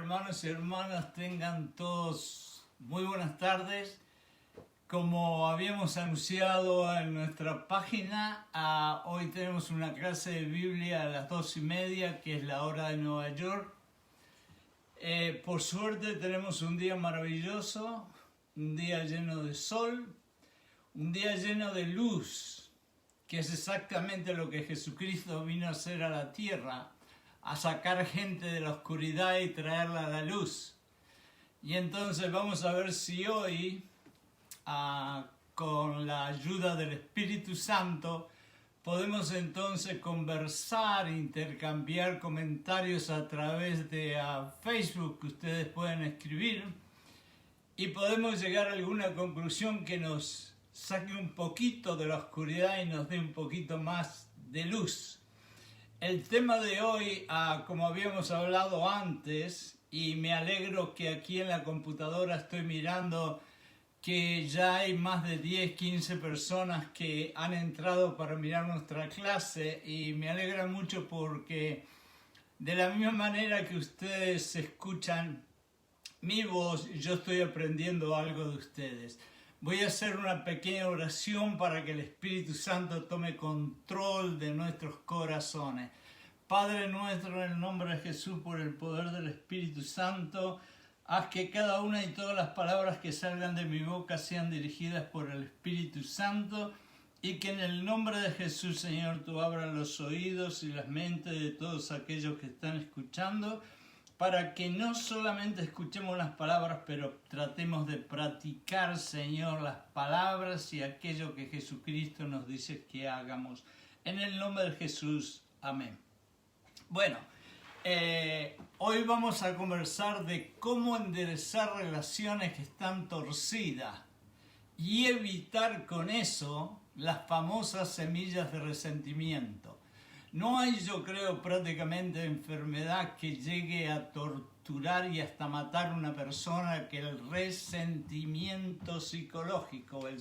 hermanos y hermanas, tengan todos muy buenas tardes. Como habíamos anunciado en nuestra página, hoy tenemos una clase de Biblia a las 2:30, que es la hora de Nueva York. Por suerte tenemos un día maravilloso, un día lleno de sol, un día lleno de luz, que es exactamente lo que Jesucristo vino a hacer a la tierra, a sacar gente de la oscuridad y traerla a la luz. Y entonces vamos a ver si hoy, con la ayuda del Espíritu Santo, podemos entonces conversar, intercambiar comentarios a través de Facebook que ustedes pueden escribir, y podemos llegar a alguna conclusión que nos saque un poquito de la oscuridad y nos dé un poquito más de luz. El tema de hoy, como habíamos hablado antes, y me alegro que aquí en la computadora estoy mirando que ya hay más de 10, 15 personas que han entrado para mirar nuestra clase, y me alegra mucho porque de la misma manera que ustedes escuchan mi voz, yo estoy aprendiendo algo de ustedes. Voy a hacer una pequeña oración para que el Espíritu Santo tome control de nuestros corazones. Padre nuestro, en el nombre de Jesús, por el poder del Espíritu Santo, haz que cada una y todas las palabras que salgan de mi boca sean dirigidas por el Espíritu Santo, y que en el nombre de Jesús, Señor, tú abras los oídos y las mentes de todos aquellos que están escuchando, para que no solamente escuchemos las palabras, pero tratemos de practicar, Señor, las palabras y aquello que Jesucristo nos dice que hagamos. En el nombre de Jesús, amén. Bueno, hoy vamos a conversar de cómo enderezar relaciones que están torcidas y evitar con eso las famosas semillas de resentimiento. No hay, yo creo, prácticamente enfermedad que llegue a torturar y hasta matar a una persona que el resentimiento psicológico, el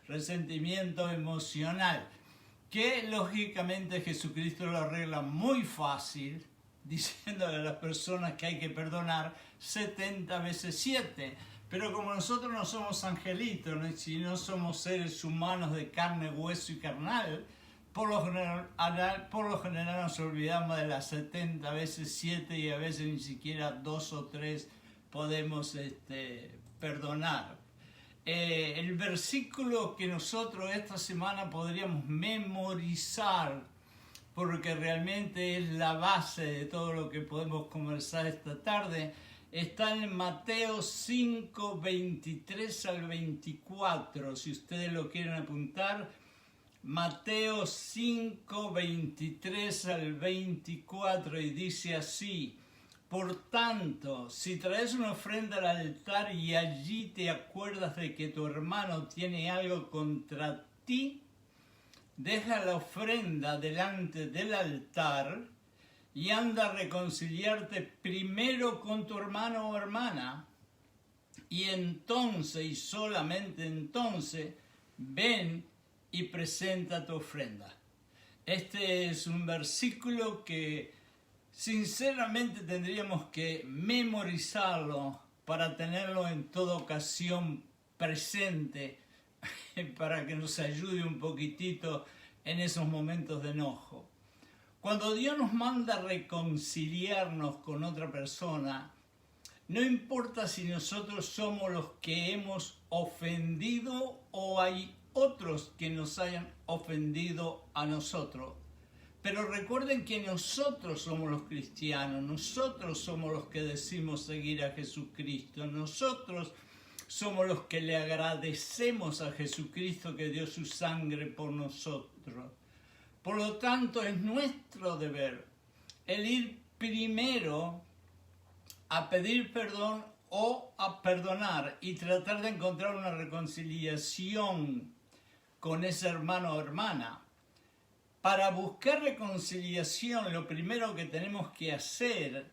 resentimiento emocional, que lógicamente Jesucristo lo arregla muy fácil, diciéndole a las personas que hay que perdonar 70 veces 7. Pero como nosotros no somos angelitos, ¿no? Si no somos seres humanos de carne, hueso y carnal, por lo general nos olvidamos de las 70 veces 7, y a veces ni siquiera 2 o 3 podemos perdonar. El versículo que nosotros esta semana podríamos memorizar, porque realmente es la base de todo lo que podemos conversar esta tarde, está en Mateo 5, 23 al 24, si ustedes lo quieren apuntar. Mateo 5, 23 al 24, y dice así: por tanto, si traes una ofrenda al altar y allí te acuerdas de que tu hermano tiene algo contra ti, deja la ofrenda delante del altar y anda a reconciliarte primero con tu hermano o hermana, y entonces, y solamente entonces, ven y presenta tu ofrenda. Este es un versículo que sinceramente tendríamos que memorizarlo para tenerlo en toda ocasión presente, para que nos ayude un poquitito en esos momentos de enojo. Cuando Dios nos manda reconciliarnos con otra persona, no importa si nosotros somos los que hemos ofendido o hay otros que nos hayan ofendido a nosotros. Pero recuerden que nosotros somos los cristianos, nosotros somos los que decimos seguir a Jesucristo, nosotros somos los que le agradecemos a Jesucristo que dio su sangre por nosotros. Por lo tanto, es nuestro deber el ir primero a pedir perdón o a perdonar y tratar de encontrar una reconciliación con ese hermano o hermana. Para buscar reconciliación, lo primero que tenemos que hacer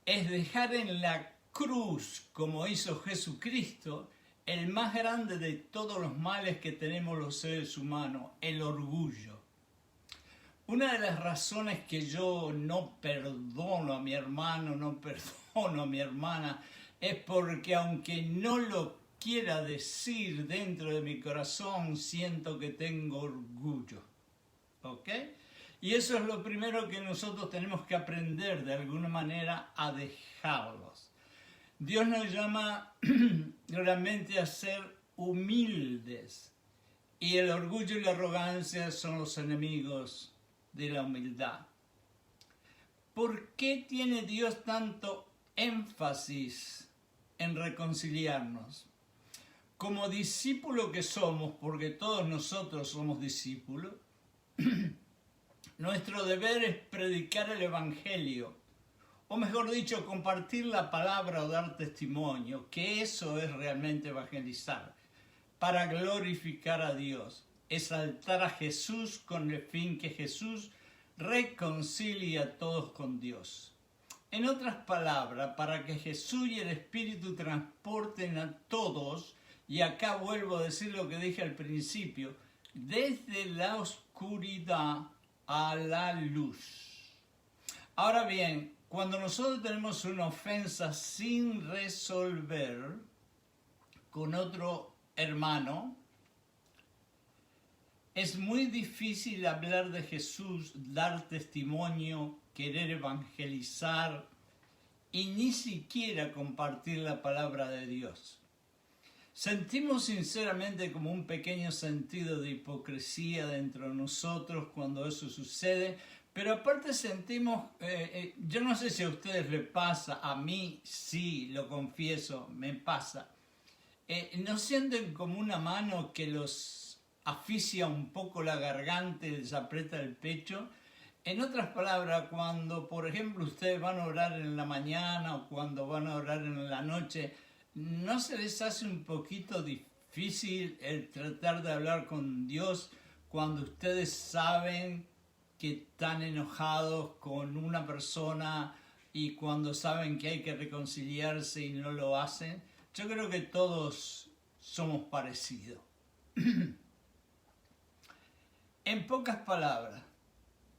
es dejar en la cruz, como hizo Jesucristo, el más grande de todos los males que tenemos los seres humanos, el orgullo. Una de las razones que yo no perdono a mi hermano, no perdono a mi hermana, es porque aunque no lo quiera decir dentro de mi corazón, siento que tengo orgullo. ¿Ok? Y eso es lo primero que nosotros tenemos que aprender de alguna manera a dejarlos. Dios nos llama realmente a ser humildes. Y el orgullo y la arrogancia son los enemigos de la humildad. ¿Por qué tiene Dios tanto énfasis en reconciliarnos? Como discípulo que somos, porque todos nosotros somos discípulos, nuestro deber es predicar el Evangelio, o mejor dicho, compartir la palabra o dar testimonio, que eso es realmente evangelizar, para glorificar a Dios, exaltar a Jesús con el fin que Jesús reconcilie a todos con Dios. En otras palabras, para que Jesús y el Espíritu transporten a todos, y acá vuelvo a decir lo que dije al principio, desde la oscuridad a la luz. Ahora bien, cuando nosotros tenemos una ofensa sin resolver con otro hermano, es muy difícil hablar de Jesús, dar testimonio, querer evangelizar y ni siquiera compartir la palabra de Dios. Sentimos sinceramente como un pequeño sentido de hipocresía dentro de nosotros cuando eso sucede, pero aparte sentimos, yo no sé si a ustedes les pasa, a mí sí, lo confieso, me pasa. ¿No sienten como una mano que los asfixia un poco la garganta y les aprieta el pecho? En otras palabras, cuando por ejemplo ustedes van a orar en la mañana o cuando van a orar en la noche, ¿no se les hace un poquito difícil el tratar de hablar con Dios cuando ustedes saben que están enojados con una persona y cuando saben que hay que reconciliarse y no lo hacen? Yo creo que todos somos parecidos. En pocas palabras,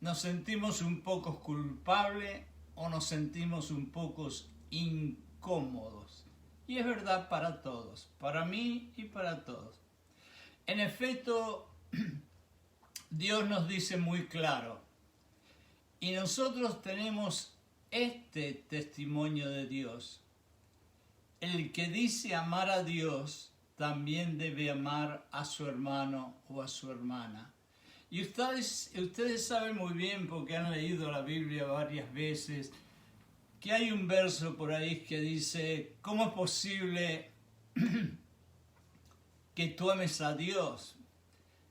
nos sentimos un poco culpables o nos sentimos un poco incómodos. Y es verdad para todos, para mí y para todos. En efecto, Dios nos dice muy claro, y nosotros tenemos este testimonio de Dios. El que dice amar a Dios también debe amar a su hermano o a su hermana. Y ustedes saben muy bien, porque han leído la Biblia varias veces, que hay un verso por ahí que dice, ¿cómo es posible que tú ames a Dios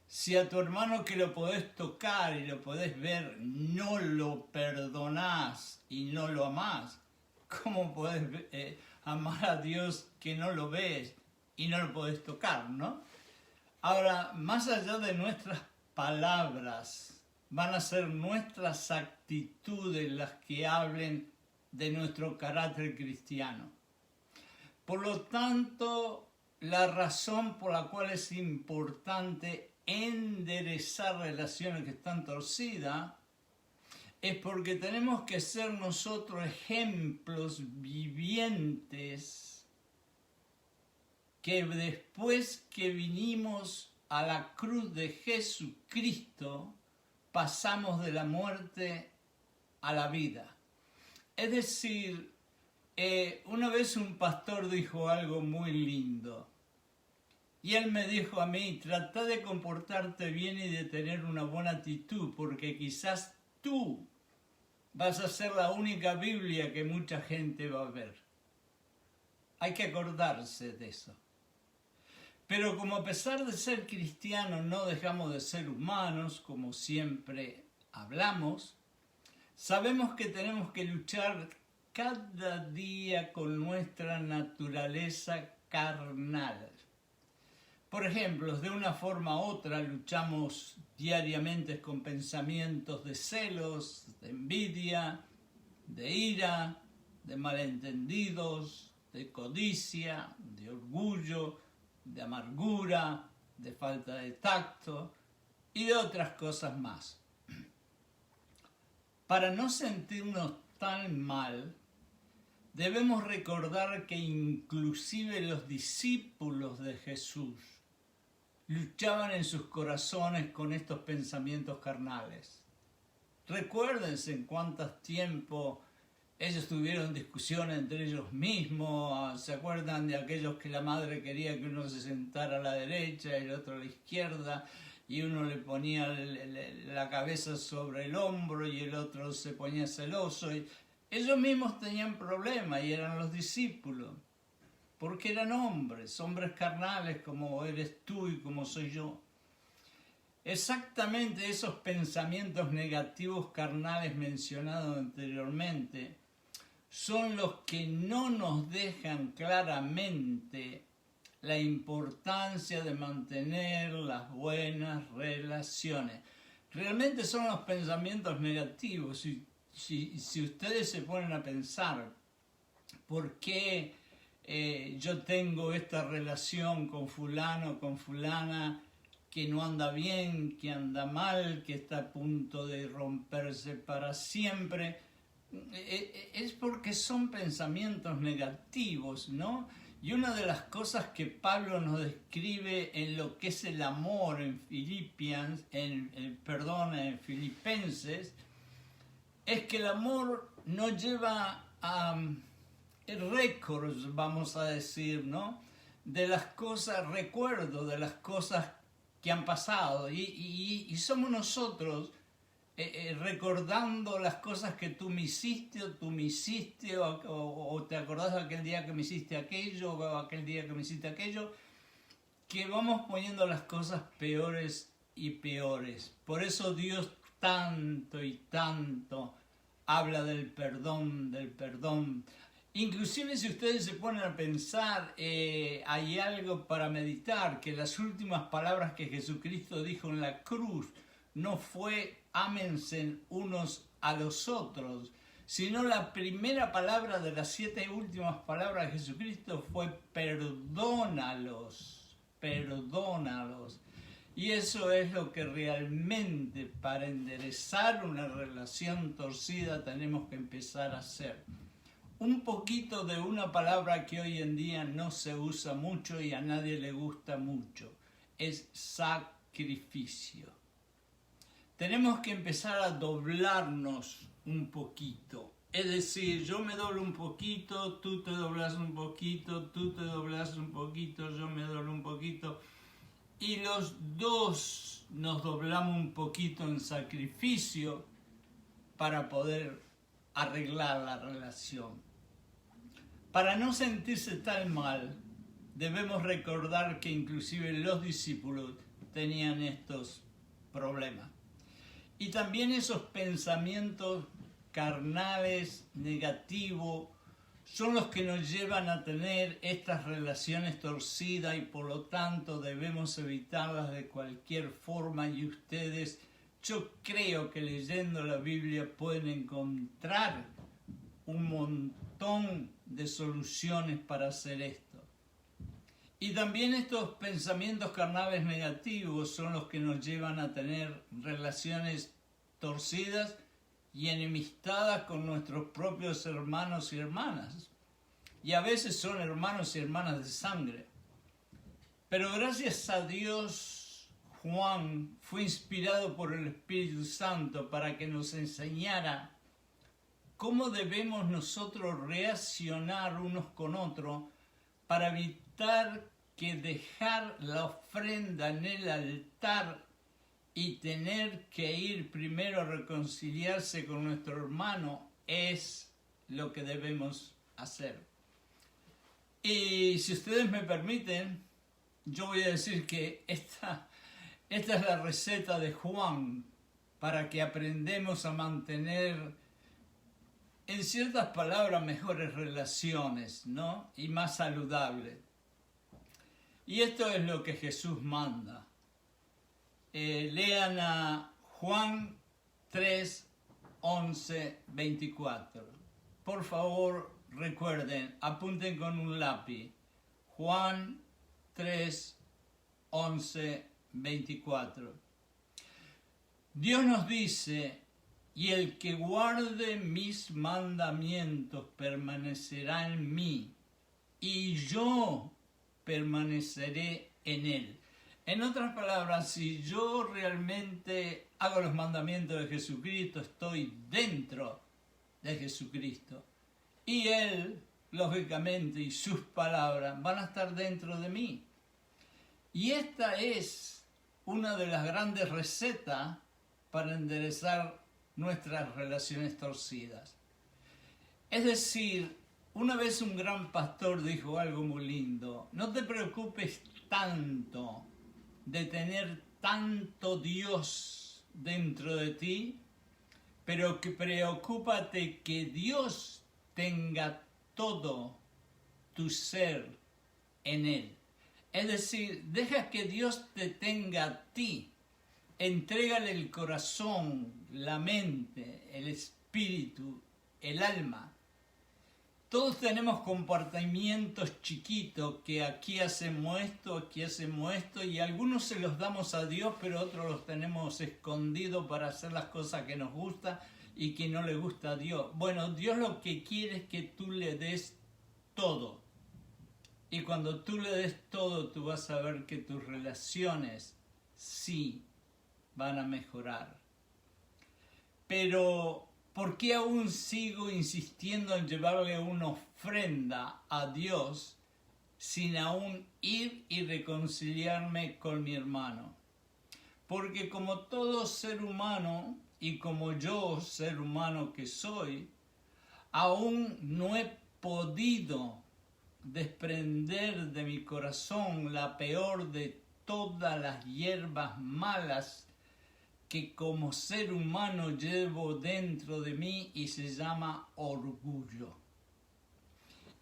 si a tu hermano que lo podés tocar y lo podés ver no lo perdonás y no lo amás? ¿Cómo podés amar a Dios que no lo ves y no lo podés tocar, no? Ahora, más allá de nuestras palabras, van a ser nuestras actitudes las que hablen de nuestro carácter cristiano. Por lo tanto, la razón por la cual es importante enderezar relaciones que están torcidas es porque tenemos que ser nosotros ejemplos vivientes que después que vinimos a la cruz de Jesucristo pasamos de la muerte a la vida. Es decir, una vez un pastor dijo algo muy lindo. Y él me dijo a mí, trata de comportarte bien y de tener una buena actitud, porque quizás tú vas a ser la única Biblia que mucha gente va a ver. Hay que acordarse de eso. Pero como a pesar de ser cristianos no dejamos de ser humanos, como siempre hablamos, sabemos que tenemos que luchar cada día con nuestra naturaleza carnal. Por ejemplo, de una forma u otra luchamos diariamente con pensamientos de celos, de envidia, de ira, de malentendidos, de codicia, de orgullo, de amargura, de falta de tacto y de otras cosas más. Para no sentirnos tan mal, debemos recordar que inclusive los discípulos de Jesús luchaban en sus corazones con estos pensamientos carnales. Recuérdense en cuántos tiempos ellos tuvieron discusiones entre ellos mismos. ¿Se acuerdan de aquellos que la madre quería que uno se sentara a la derecha y el otro a la izquierda? Y uno le ponía la cabeza sobre el hombro y el otro se ponía celoso. Y ellos mismos tenían problemas y eran los discípulos, porque eran hombres carnales como eres tú y como soy yo. Exactamente esos pensamientos negativos carnales mencionados anteriormente son los que no nos dejan claramente la importancia de mantener las buenas relaciones. Realmente son los pensamientos negativos. Si ustedes se ponen a pensar por qué yo tengo esta relación con fulano, con fulana, que no anda bien, que anda mal, que está a punto de romperse para siempre, es porque son pensamientos negativos, ¿no? Y una de las cosas que Pablo nos describe en lo que es el amor en Filipenses, es que el amor no lleva a récords, vamos a decir, ¿no? De las cosas, recuerdo de las cosas que han pasado, y somos nosotros recordando las cosas que tú me hiciste o te acordás de aquel día que me hiciste aquello o aquel día que me hiciste aquello, que vamos poniendo las cosas peores y peores. Por eso Dios tanto y tanto habla del perdón, del perdón. Inclusive si ustedes se ponen a pensar, hay algo para meditar, que las últimas palabras que Jesucristo dijo en la cruz no fue ámense unos a los otros, sino la primera palabra de las 7 últimas palabras de Jesucristo fue perdónalos, perdónalos. Y eso es lo que realmente para enderezar una relación torcida tenemos que empezar a hacer. Un poquito de una palabra que hoy en día no se usa mucho y a nadie le gusta mucho, es sacrificio. Tenemos que empezar a doblarnos un poquito. Es decir, yo me doblo un poquito, tú te doblas un poquito, tú te doblas un poquito, yo me doblo un poquito. Y los dos nos doblamos un poquito en sacrificio para poder arreglar la relación. Para no sentirse tan mal, debemos recordar que inclusive los discípulos tenían estos problemas. Y también esos pensamientos carnales, negativos, son los que nos llevan a tener estas relaciones torcidas y por lo tanto debemos evitarlas de cualquier forma. Y ustedes, yo creo que leyendo la Biblia pueden encontrar un montón de soluciones para hacer esto. Y también estos pensamientos carnales negativos son los que nos llevan a tener relaciones torcidas y enemistadas con nuestros propios hermanos y hermanas. Y a veces son hermanos y hermanas de sangre. Pero gracias a Dios, Juan fue inspirado por el Espíritu Santo para que nos enseñara cómo debemos nosotros reaccionar unos con otros para evitar que dejar la ofrenda en el altar y tener que ir primero a reconciliarse con nuestro hermano es lo que debemos hacer. Y si ustedes me permiten, yo voy a decir que esta es la receta de Juan para que aprendamos a mantener, en ciertas palabras, mejores relaciones, ¿no? Y más saludables. Y esto es lo que Jesús manda. Lean a Juan 3, 11, 24. Por favor, recuerden, apunten con un lápiz. Juan 3, 11, 24. Dios nos dice Y el que guarde mis mandamientos permanecerá en mí, y yo permaneceré en él. En otras palabras, si yo realmente hago los mandamientos de Jesucristo, estoy dentro de Jesucristo. Y Él, lógicamente, y sus palabras van a estar dentro de mí. Y esta es una de las grandes recetas para enderezar nuestras relaciones torcidas. Es decir, una vez un gran pastor dijo algo muy lindo: no te preocupes tanto de tener tanto Dios dentro de ti, pero que preocúpate que Dios tenga todo tu ser en Él. Es decir, deja que Dios te tenga a ti. Entrégale el corazón, la mente, el espíritu, el alma. Todos tenemos comportamientos chiquitos que aquí hacemos esto, y algunos se los damos a Dios, pero otros los tenemos escondidos para hacer las cosas que nos gustan y que no le gusta a Dios. Bueno, Dios lo que quiere es que tú le des todo. Y cuando tú le des todo, tú vas a ver que tus relaciones sí van a mejorar. Pero ¿por qué aún sigo insistiendo en llevarle una ofrenda a Dios sin aún ir y reconciliarme con mi hermano? Porque como todo ser humano, y como yo, ser humano que soy, aún no he podido desprender de mi corazón la peor de todas las hierbas malas que como ser humano llevo dentro de mí, y se llama orgullo.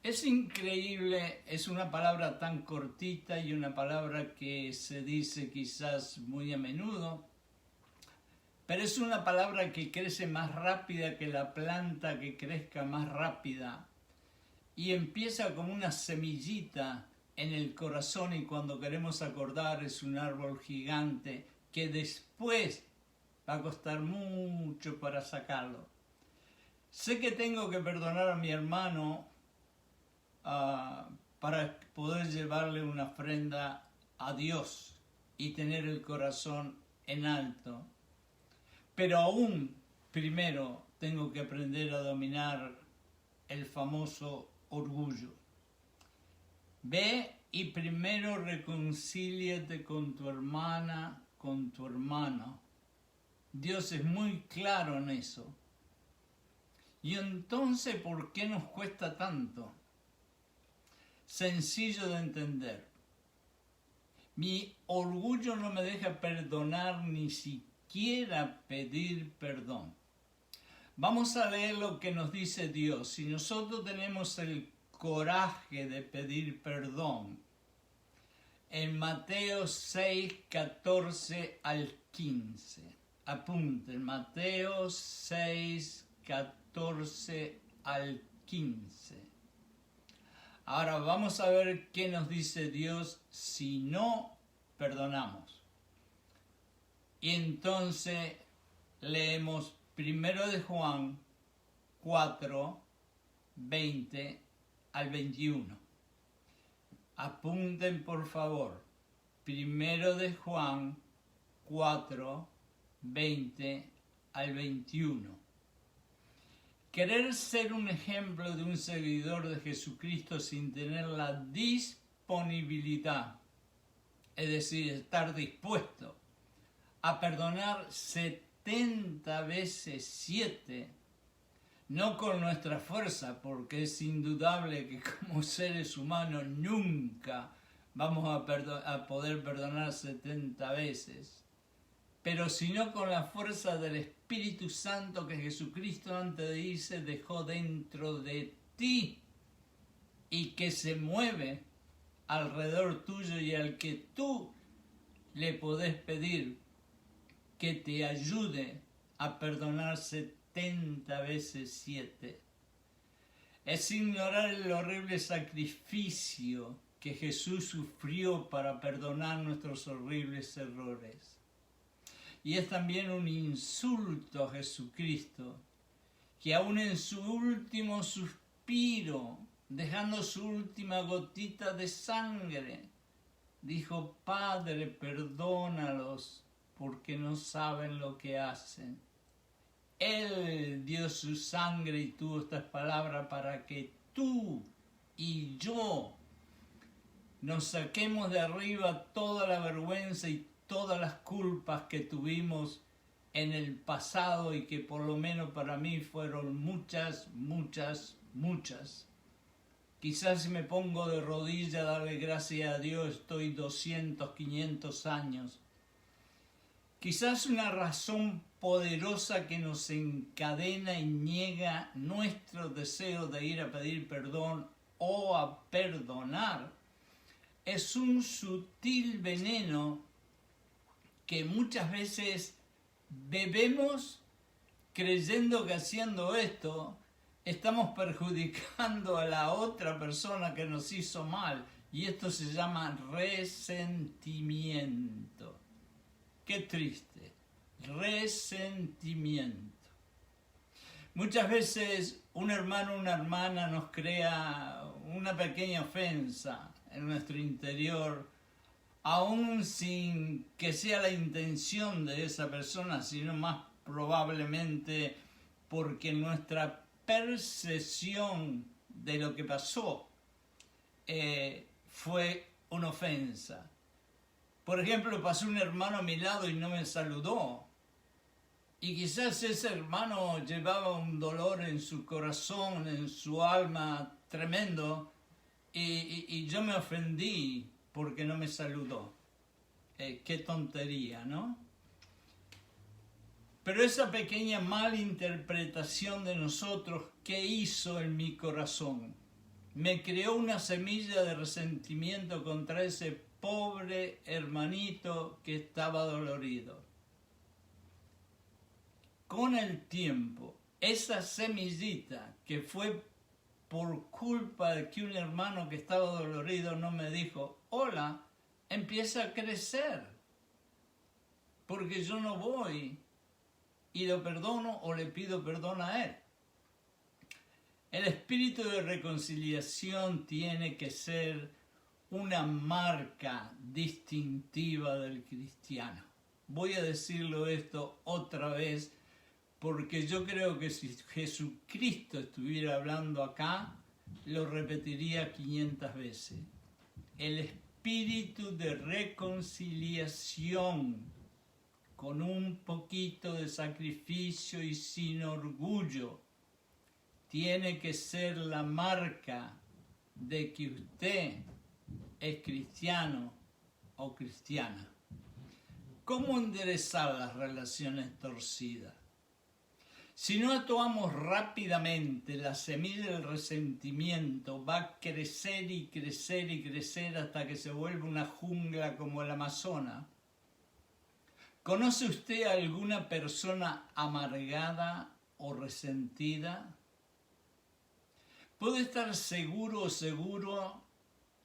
Es increíble, es una palabra tan cortita y una palabra que se dice quizás muy a menudo, pero es una palabra que crece más rápida que la planta que crezca más rápida, y empieza como una semillita en el corazón, y cuando queremos acordar es un árbol gigante que después va a costar mucho para sacarlo. Sé que tengo que perdonar a mi hermano para poder llevarle una ofrenda a Dios y tener el corazón en alto. Pero aún primero tengo que aprender a dominar el famoso orgullo. Ve y primero reconcíliate con tu hermana, con tu hermano. Dios es muy claro en eso. Y entonces, ¿por qué nos cuesta tanto? Sencillo de entender. Mi orgullo no me deja perdonar, ni siquiera pedir perdón. Vamos a leer lo que nos dice Dios. Si nosotros tenemos el coraje de pedir perdón, en Mateo 6, 14 al 15. Apunten, Mateo 6, 14 al 15. Ahora vamos a ver qué nos dice Dios si no perdonamos. Y entonces leemos 1 de Juan 4, 20 al 21. Apunten por favor. 1 de Juan 4, 20 al 21. Querer ser un ejemplo de un seguidor de Jesucristo sin tener la disponibilidad, es decir, estar dispuesto a perdonar 70 veces 7, no con nuestra fuerza, porque es indudable que como seres humanos nunca vamos a poder perdonar 70 veces, pero sino con la fuerza del Espíritu Santo que Jesucristo antes de irse dejó dentro de ti y que se mueve alrededor tuyo, y al que tú le podés pedir que te ayude a perdonar 70 veces 7. Es ignorar el horrible sacrificio que Jesús sufrió para perdonar nuestros horribles errores. y es también un insulto a Jesucristo, que aún en su último suspiro, dejando su última gotita de sangre, dijo: Padre, perdónalos, porque no saben lo que hacen. Él dio su sangre y tuvo estas palabras para que tú y yo nos saquemos de arriba toda la vergüenza y todas las culpas que tuvimos en el pasado y que por lo menos para mí fueron muchas, muchas, muchas. Quizás si me pongo de rodillas a darle gracias a Dios estoy 200, 500 años. Quizás una razón poderosa que nos encadena y niega nuestro deseo de ir a pedir perdón o a perdonar es un sutil veneno que muchas veces bebemos creyendo que haciendo esto estamos perjudicando a la otra persona que nos hizo mal, y esto se llama resentimiento. Qué triste, resentimiento. Muchas veces un hermano o una hermana nos crea una pequeña ofensa en nuestro interior, aún sin que sea la intención de esa persona, sino más probablemente porque nuestra percepción de lo que pasó fue una ofensa. Por ejemplo, pasó un hermano a mi lado y no me saludó. Y quizás ese hermano llevaba un dolor en su corazón, en su alma tremendo, y yo me ofendí porque no me saludó. Qué tontería, ¿no? Pero esa pequeña malinterpretación de nosotros, ¿qué hizo en mi corazón? Me creó una semilla de resentimiento contra ese pobre hermanito que estaba dolorido. Con el tiempo, esa semillita que fue por culpa de que un hermano que estaba dolorido no me dijo hola, empieza a crecer. Porque yo no voy y lo perdono o le pido perdón a él. El espíritu de reconciliación tiene que ser una marca distintiva del cristiano. Voy a decirlo esto otra vez porque yo creo que si Jesucristo estuviera hablando acá, lo repetiría 500 veces. El espíritu de reconciliación con un poquito de sacrificio y sin orgullo tiene que ser la marca de que usted es cristiano o cristiana. ¿Cómo enderezar las relaciones torcidas? Si no actuamos rápidamente, la semilla del resentimiento va a crecer y crecer y crecer hasta que se vuelve una jungla como el Amazonas. ¿Conoce usted a alguna persona amargada o resentida? Puede estar seguro o seguro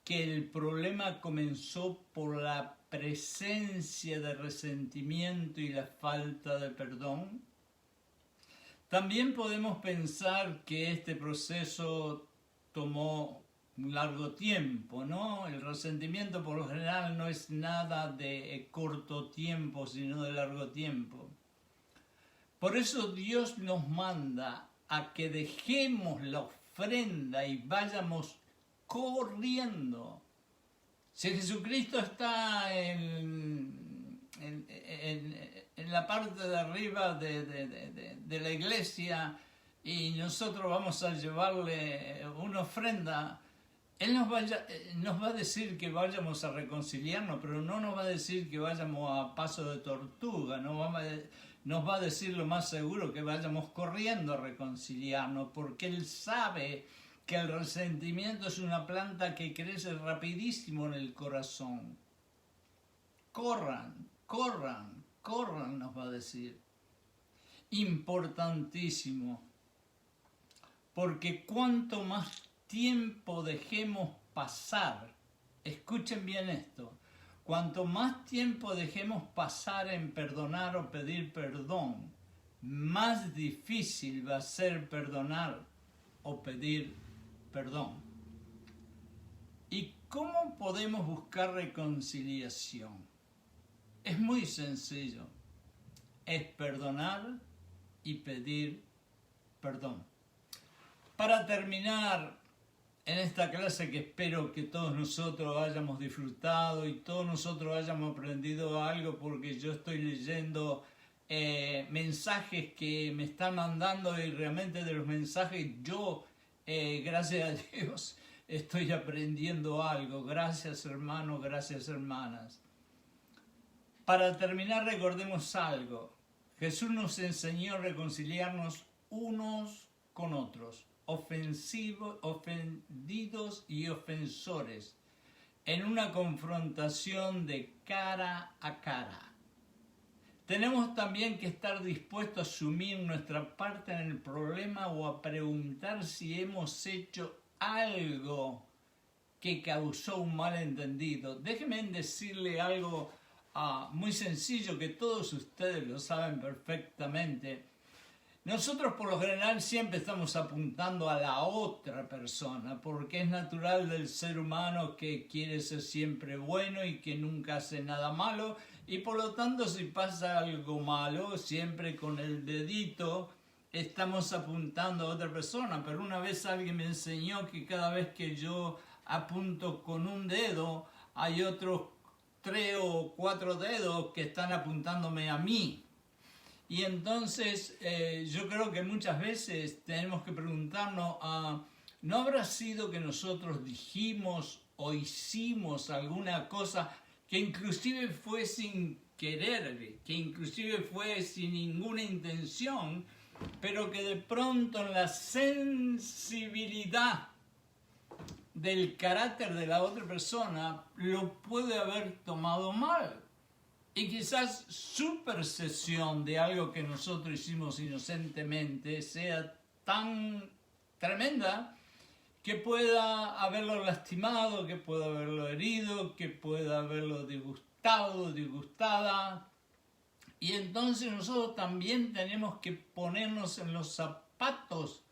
que el problema comenzó por la presencia de resentimiento y la falta de perdón. También podemos pensar que este proceso tomó un largo tiempo, ¿no? El resentimiento por lo general no es nada de corto tiempo, sino de largo tiempo. Por eso Dios nos manda a que dejemos la ofrenda y vayamos corriendo. Si Jesucristo está en la parte de arriba de la iglesia y nosotros vamos a llevarle una ofrenda, Él nos va a decir que vayamos a reconciliarnos, pero no nos va a decir que vayamos a paso de tortuga, nos va a decir lo más seguro que vayamos corriendo a reconciliarnos, porque Él sabe que el resentimiento es una planta que crece rapidísimo en el corazón. Corran, corran, corran, nos va a decir. Importantísimo, porque cuanto más tiempo dejemos pasar, escuchen bien esto, Cuanto más tiempo dejemos pasar en perdonar o pedir perdón, más difícil va a ser perdonar o pedir perdón. ¿Y cómo podemos buscar reconciliación? Es muy sencillo. Es perdonar y pedir perdón. Para terminar en esta clase, que espero que todos nosotros hayamos disfrutado y todos nosotros hayamos aprendido algo, porque yo estoy leyendo mensajes que me están mandando y realmente de los mensajes yo, gracias a Dios, estoy aprendiendo algo. Gracias, hermanos, gracias, hermanas. Para terminar, recordemos algo. Jesús nos enseñó a reconciliarnos unos con otros, ofendidos y ofensores, en una confrontación de cara a cara. Tenemos también que estar dispuestos a asumir nuestra parte en el problema o a preguntar si hemos hecho algo que causó un malentendido. Déjenme decirle algo muy sencillo que todos ustedes lo saben perfectamente. Nosotros por lo general siempre estamos apuntando a la otra persona, porque es natural del ser humano que quiere ser siempre bueno y que nunca hace nada malo, y por lo tanto si pasa algo malo, siempre con el dedito estamos apuntando a otra persona. Pero una vez alguien me enseñó que cada vez que yo apunto con un dedo, hay otros 3 o 4 dedos que están apuntándome a mí. Y entonces yo creo que muchas veces tenemos que preguntarnos, ¿no habrá sido que nosotros dijimos o hicimos alguna cosa que inclusive fue sin querer, que inclusive fue sin ninguna intención, pero que de pronto en la sensibilidad del carácter de la otra persona lo puede haber tomado mal? Y quizás su percepción de algo que nosotros hicimos inocentemente sea tan tremenda que pueda haberlo lastimado, que pueda haberlo herido, que pueda haberlo disgustado, disgustada. Y entonces nosotros también tenemos que ponernos en los zapatos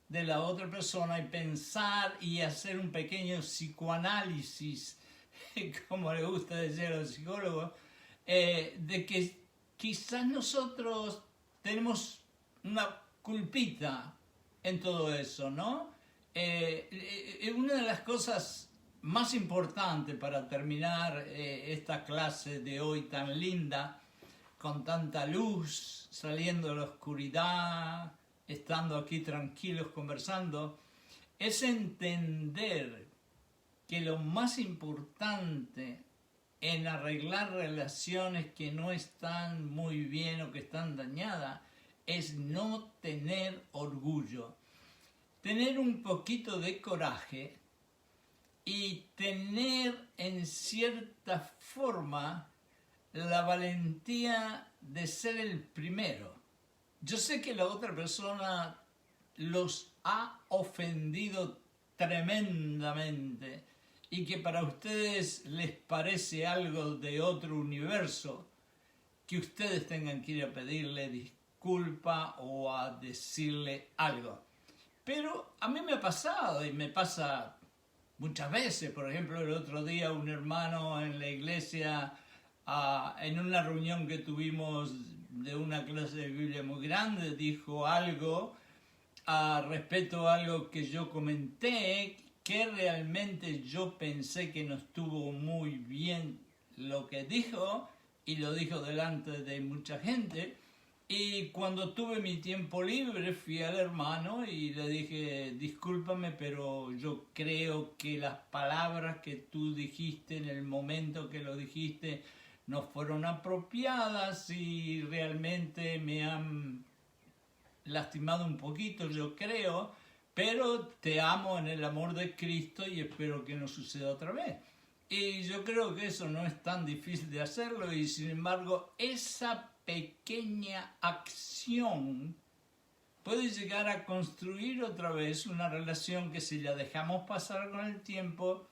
de la otra persona y pensar y hacer un pequeño psicoanálisis, como le gusta decir a los psicólogos, de que quizás nosotros tenemos una culpita en todo eso, ¿no? Una de las cosas más importantes para terminar esta clase de hoy tan linda, con tanta luz, saliendo de la oscuridad, estando aquí tranquilos conversando, es entender que lo más importante en arreglar relaciones que no están muy bien o que están dañadas es no tener orgullo, tener un poquito de coraje y tener en cierta forma la valentía de ser el primero. Yo sé que la otra persona los ha ofendido tremendamente y que para ustedes les parece algo de otro universo, que ustedes tengan que ir a pedirle disculpa o a decirle algo. Pero a mí me ha pasado y me pasa muchas veces. Por ejemplo, el otro día un hermano en la iglesia, en una reunión que tuvimos de una clase de Biblia muy grande, dijo algo respecto a algo que yo comenté, que realmente yo pensé que no estuvo muy bien lo que dijo, y lo dijo delante de mucha gente. Y cuando tuve mi tiempo libre fui al hermano y le dije: discúlpame, pero yo creo que las palabras que tú dijiste en el momento que lo dijiste no fueron apropiadas y realmente me han lastimado un poquito, yo creo, pero te amo en el amor de Cristo y espero que no suceda otra vez. Y yo creo que eso no es tan difícil de hacerlo, y sin embargo esa pequeña acción puede llegar a construir otra vez una relación que, si la dejamos pasar con el tiempo,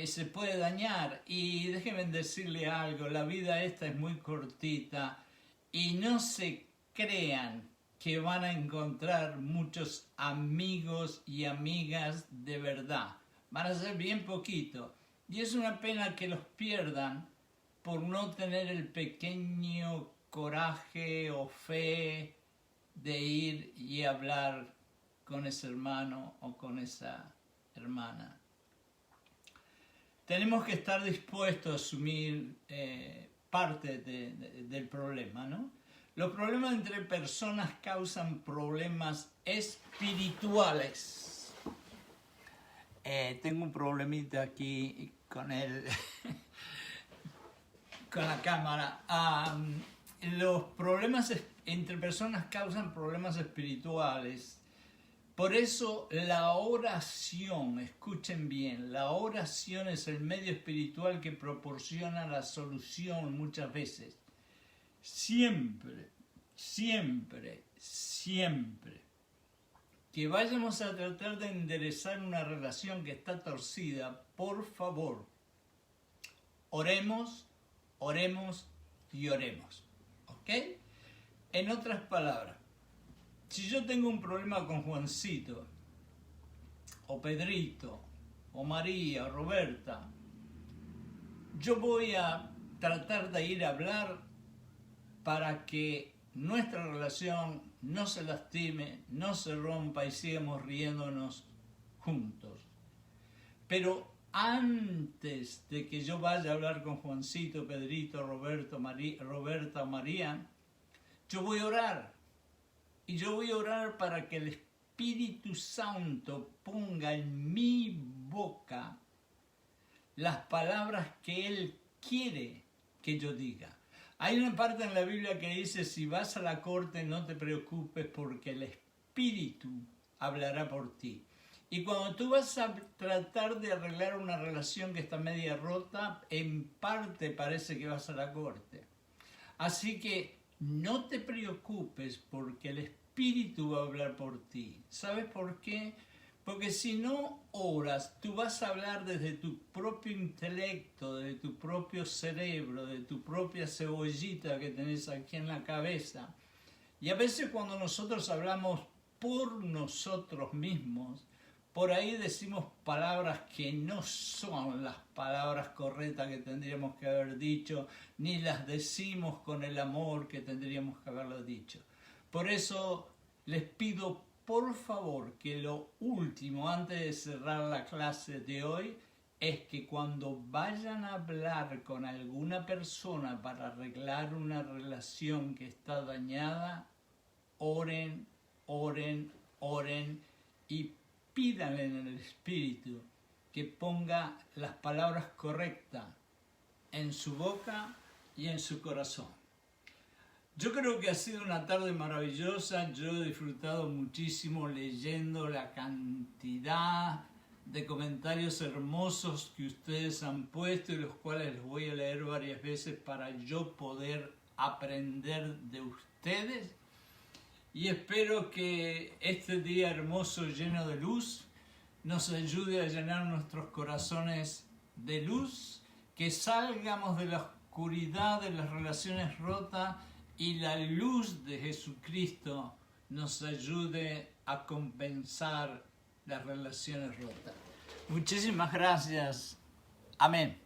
se puede dañar. Y déjenme decirle algo, la vida esta es muy cortita y no se crean que van a encontrar muchos amigos y amigas de verdad. Van a ser bien poquito. Y es una pena que los pierdan por no tener el pequeño coraje o fe de ir y hablar con ese hermano o con esa hermana. Tenemos que estar dispuestos a asumir parte del problema, ¿no? Los problemas entre personas causan problemas espirituales. Tengo un problemita aquí con con la cámara. Los problemas entre personas causan problemas espirituales. Por eso la oración, escuchen bien, la oración es el medio espiritual que proporciona la solución muchas veces. Siempre, siempre, siempre que vayamos a tratar de enderezar una relación que está torcida, por favor, oremos, oremos y oremos. ¿Ok? En otras palabras, si yo tengo un problema con Juancito, o Pedrito, o María, o Roberta, yo voy a tratar de ir a hablar para que nuestra relación no se lastime, no se rompa y sigamos riéndonos juntos. Pero antes de que yo vaya a hablar con Juancito, Pedrito, Roberta o María, yo voy a orar. Y yo voy a orar para que el Espíritu Santo ponga en mi boca las palabras que Él quiere que yo diga. Hay una parte en la Biblia que dice, si vas a la corte no te preocupes porque el Espíritu hablará por ti. Y cuando tú vas a tratar de arreglar una relación que está media rota, en parte parece que vas a la corte. Así que no te preocupes porque el Espíritu va a hablar por ti. ¿Sabes por qué? Porque si no oras, tú vas a hablar desde tu propio intelecto, de tu propio cerebro, de tu propia cebollita que tenés aquí en la cabeza. Y a veces cuando nosotros hablamos por nosotros mismos, por ahí decimos palabras que no son las palabras correctas que tendríamos que haber dicho, ni las decimos con el amor que tendríamos que haberlo dicho. Por eso les pido por favor que lo último antes de cerrar la clase de hoy es que cuando vayan a hablar con alguna persona para arreglar una relación que está dañada, oren, oren, oren y pídanle en el Espíritu que ponga las palabras correctas en su boca y en su corazón. Yo creo que ha sido una tarde maravillosa. Yo he disfrutado muchísimo leyendo la cantidad de comentarios hermosos que ustedes han puesto y los cuales les voy a leer varias veces para yo poder aprender de ustedes. Y espero que este día hermoso lleno de luz nos ayude a llenar nuestros corazones de luz, que salgamos de la oscuridad de las relaciones rotas y la luz de Jesucristo nos ayude a compensar las relaciones rotas. Muchísimas gracias. Amén.